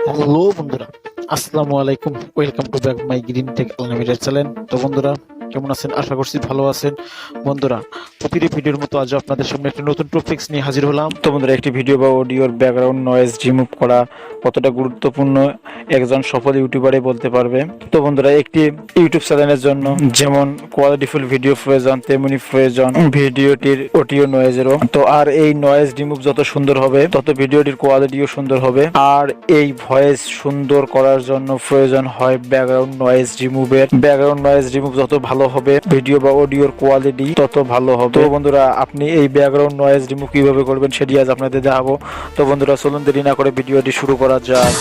Hello বন্ধুরা, আসসালামু আলাইকুম। Welcome to back my green take unlimited channel. তো বন্ধুরা, কেমন আছেন? আশা করছি ভালো আছেন। বন্ধুরা, প্রতিটি ভিডিওর মতো আজ আপনাদের সামনে একটি নতুন টপিকস নিয়ে হাজির হলাম। তো বন্ধুরা, একটি ভিডিও বা অডিওর ব্যাকগ্রাউন্ড নয়েজ রিমুভ করা কতটা গুরুত্বপূর্ণ একজন সফল ইউটিউবারই বলতে পারবে। তো বন্ধুরা, একটি ইউটিউব চ্যানেলের জন্য যেমন কোয়ালিটিফুল ভিডিও প্রয়োজন, তেমনি প্রয়োজন ভিডিওটির অডিও নয়েজেরও। তো আর এই নয়েজ রিমুভ যত সুন্দর হবে তত ভিডিওটির কোয়ালিটিও সুন্দর হবে। আর এই ভয়েস সুন্দর করার জন্য প্রয়োজন হয় ব্যাকগ্রাউন্ড নয়েজ রিমুভের। ব্যাকগ্রাউন্ড নয়েজ রিমুভ যত ভালো হবে ভিডিও বা অডিওর কোয়ালিটি তত ভালো হবে। তো বন্ধুরা, আপনি এই ব্যাকগ্রাউন্ড নয়েজ রিমুভ কিভাবে করবেন সেটি আজ আপনাদের দেখাবো। তো বন্ধুরা, চলুন দেরি না করে ভিডিওটি শুরু করা যাক।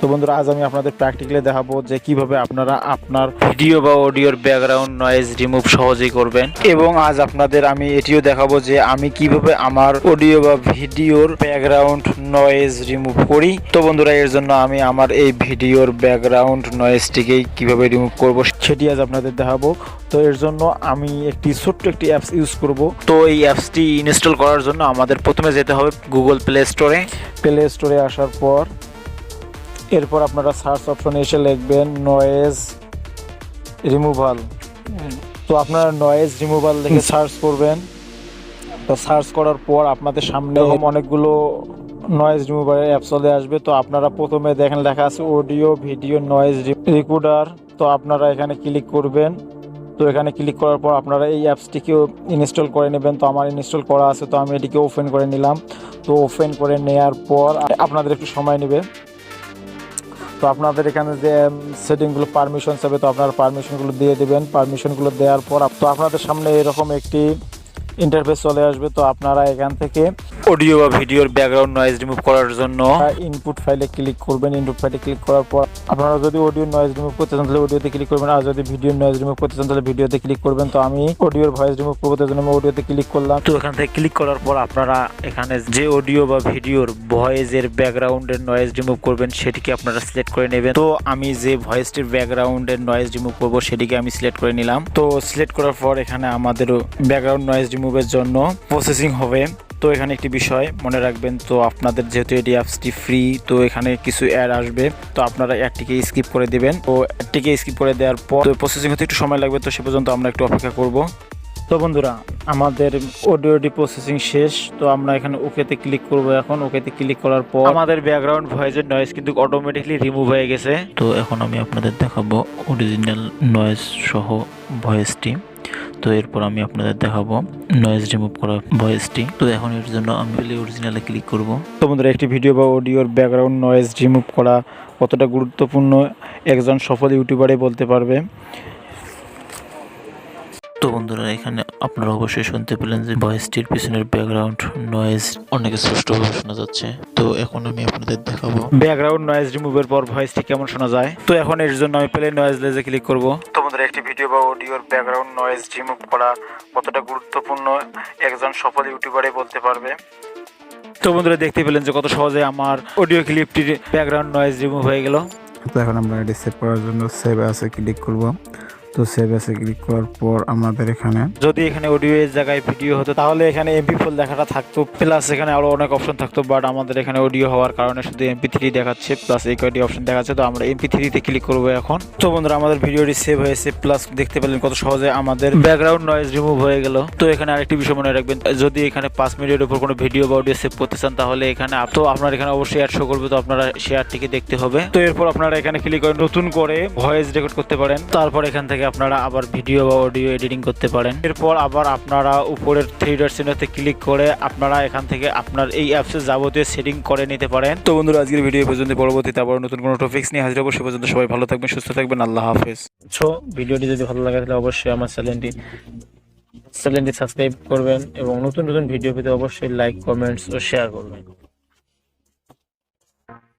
তো বন্ধুরা, আজ আমি আপনাদের প্র্যাকটিক্যালি দেখাবো যে কিভাবে আপনারা আপনার ভিডিও বা অডিওর ব্যাকগ্রাউন্ড নয়েজ রিমুভ সহজেই করবেন। এবং আজ আপনাদের আমি এটিও দেখাবো যে আমি কিভাবে আমার অডিও বা ভিডিওর ব্যাকগ্রাউন্ড নয়েজ রিমুভ করি। তো বন্ধুরা, এর জন্য আমি আমার এই ভিডিওর ব্যাকগ্রাউন্ড নয়েজটিকেই কিভাবে রিমুভ করব সেটি আজ আপনাদের দেখাবো। তো এর জন্য আমি ছোট্ট একটি অ্যাপস ইউজ করব। তো এই অ্যাপসটি ইনস্টল করার জন্য আমাদের প্রথমে যেতে হবে গুগল প্লে স্টোরে। প্লে স্টোরে আসার পর এরপর আপনারা সার্চ অপশনে এসে লিখবেন নয়েজ রিমুভাল। তো আপনারা নয়েজ রিমুভাল লিখে সার্চ করবেন। তো সার্চ করার পর আপনাদের সামনে অনেকগুলো নয়েজ রিমুভারের অ্যাপ চলে আসবে। তো আপনারা প্রথমে দেখেন লেখা আছে অডিও ভিডিও নয়েজ রেকর্ডার। তো আপনারা এখানে ক্লিক করবেন। তো এখানে ক্লিক করার পর আপনারা এই অ্যাপসটিকেও ইনস্টল করে নেবেন। তো আমার ইনস্টল করা আছে, তো আমি এটিকে ওপেন করে নিলাম। তো ওপেন করে নেওয়ার পর আপনাদের একটু সময় নেবে। তো আপনাদের এখানে যে সেটিংগুলো পারমিশন চাবে, তো আপনারা পারমিশনগুলো দিয়ে দেবেন। পারমিশনগুলো দেওয়ার পর তো আপনাদের সামনে এরকম একটি ইন্টারফেস চলে আসবে। তো আপনারা এখান থেকে অডিও বা ভিডিওর ব্যাকগ্রাউন্ড নয়েজ রিমুভ করার জন্য ইনপুট ফাইলে ক্লিক করবেন। ইনপুট ফাইলে ক্লিক করার পর আপনারা যদি অডিও নয়েজ রিমুভ করতে চান তাহলে অডিওতে ক্লিক করবেন, আর যদি ভিডিও নয়েজ রিমুভ করতে চান তাহলে ভিডিওতে ক্লিক করবেন। তো আমি অডিওর ভয়েস রিমুভ করবো, তার জন্য আমি অডিওতে ক্লিক করলাম। তো এখান থেকে ক্লিক করার পর আপনারা এখানে যে অডিও বা ভিডিওর ভয়েসের ব্যাকগ্রাউন্ডের নয়েজ রিমুভ করবেন সেটিকে আপনারা সিলেক্ট করে নেবেন। তো আমি যে ভয়েসটির ব্যাকগ্রাউন্ডের নয়েজ রিমুভ করবো সেটিকে আমি সিলেক্ট করে নিলাম। তো সিলেক্ট করার পর এখানে আমাদের ব্যাকগ্রাউন্ড নয়েজ রিমুভের জন্য প্রসেসিং হবে। তো এখানে একটি বিষয় মনে রাখবেন, তো আপনাদের যেহেতু এটি অ্যাপসটি ফ্রি, তো এখানে কিছু অ্যাড আসবে। তো আপনারা অ্যাডটিকে স্কিপ করে দিবেন। তো অ্যাডটিকে স্কিপ করে দেওয়ার পর প্রসেসিং হতে একটু সময় লাগবে, তো সে পর্যন্ত আমরা একটু অপেক্ষা করব। তো বন্ধুরা, আমাদের অডিওটি প্রসেসিং শেষ। তো আমরা এখানে ওকেতে ক্লিক করব। এখন ওকেতে ক্লিক করার পর আমাদের ব্যাকগ্রাউন্ড ভয়েসের নয়েজ কিন্তু অটোমেটিকলি রিমুভ হয়ে গেছে। তো এখন আমি আপনাদের দেখাবো অরিজিনাল নয়েজ সহ ভয়েসটি। তো এরপর আমি আপনাদের দেখাবো নয়েজ রিমুভ করা ভয়েসটি। তো এখন এর জন্য আমি অরিজিনালে ক্লিক করব। তো বন্ধুরা, একটি ভিডিও বা অডিওর ব্যাকগ্রাউন্ড নয়েজ রিমুভ করা কতটা গুরুত্বপূর্ণ একজন সফল ইউটিউবারই বলতে পারবে। তো বন্ধুরা, এখানে আপনারা অবশ্যই শুনতে পেলেন যে ভয়েসটির পিছনের ব্যাকগ্রাউন্ড নয়েজ অনেক স্পষ্টভাবে শোনা যাচ্ছে। তো এখন আমি আপনাদের দেখাবো ব্যাকগ্রাউন্ড নয়েজ রিমুভের পর ভয়েসটি কেমন শোনা যায়। তো এখন এর জন্য আমি প্লে নয়েজ লেজে ক্লিক করব। তো বন্ধুরা, একটি ভিডিও বা অডিওর ব্যাকগ্রাউন্ড নয়েজ রিমুভ করা কতটা গুরুত্বপূর্ণ একজন সফল ইউটিউবারই বলতে পারবে। তো বন্ধুরা, দেখতে পেলেন যে কত সহজে আমার অডিও ক্লিপটির ব্যাকগ্রাউন্ড নয়েজ রিমুভ হয়ে গেল। তো এখন আমরা এটি সেভ করার জন্য সেভ অ্যাসে ক্লিক করব। তো সেভ অ্যাসে ক্লিক করার পর আমাদের এখানে যদি এখানে অডিও এর জায়গায় ভিডিও হতো তাহলে এখানে MP4 লেখাটা থাকতো, প্লাস এখানে আরো অনেক অপশন থাকতো। বাট আমাদের এখানে অডিও হওয়ার কারণে শুধু MP3 দেখাচ্ছে, প্লাস এই কয়টি অপশন দেখাচ্ছে। তো আমরা MP3 তে ক্লিক করবো এখন। তো বন্ধুরা, আমাদের ভিডিওটি সেভ হয়েছে, প্লাস দেখতে পেলেন কত সহজে আমাদের ব্যাকগ্রাউন্ড নয়েজ রিমুভ হয়ে গেল। তো এখানে আরেকটি বিষয় মনে রাখবেন, যদি এখানে 5 মিনিটের উপর কোনো ভিডিও বা অডিও সেভ করতে চান তাহলে এখানে তো আপনার এখানে অবশ্যই অ্যাড শো করবে। তো আপনারা শেয়ারটিকে দেখতে হবে। তো এরপর আপনারা এখানে ক্লিক করে নতুন করে ভয়েস রেকর্ড করতে পারেন। তারপর এখান থেকে আপনারা আবার ভিডিও বা অডিও এডিটিং করতে পারেন। এরপর আবার আপনারা উপরের থ্রি ডট চিহ্নতে ক্লিক করে আপনারা এখান থেকে আপনার এই অ্যাপসের যাবতীয় সেটিং করে নিতে পারেন। তো বন্ধুরা, আজকের ভিডিও পর্যন্ত, পরবর্তীতে আবার নতুন কোনো টপিকস নিয়ে হাজির হবো। সে পর্যন্ত সবাই ভালো থাকবেন, সুস্থ থাকবেন। আল্লাহ হাফেজ। সো ভিডিওটি যদি ভালো লাগে তাহলে অবশ্যই আমার চ্যানেলটি সাবস্ক্রাইব করবেন এবং নতুন নতুন ভিডিও পেতে অবশ্যই লাইক, কমেন্টস ও শেয়ার করবেন।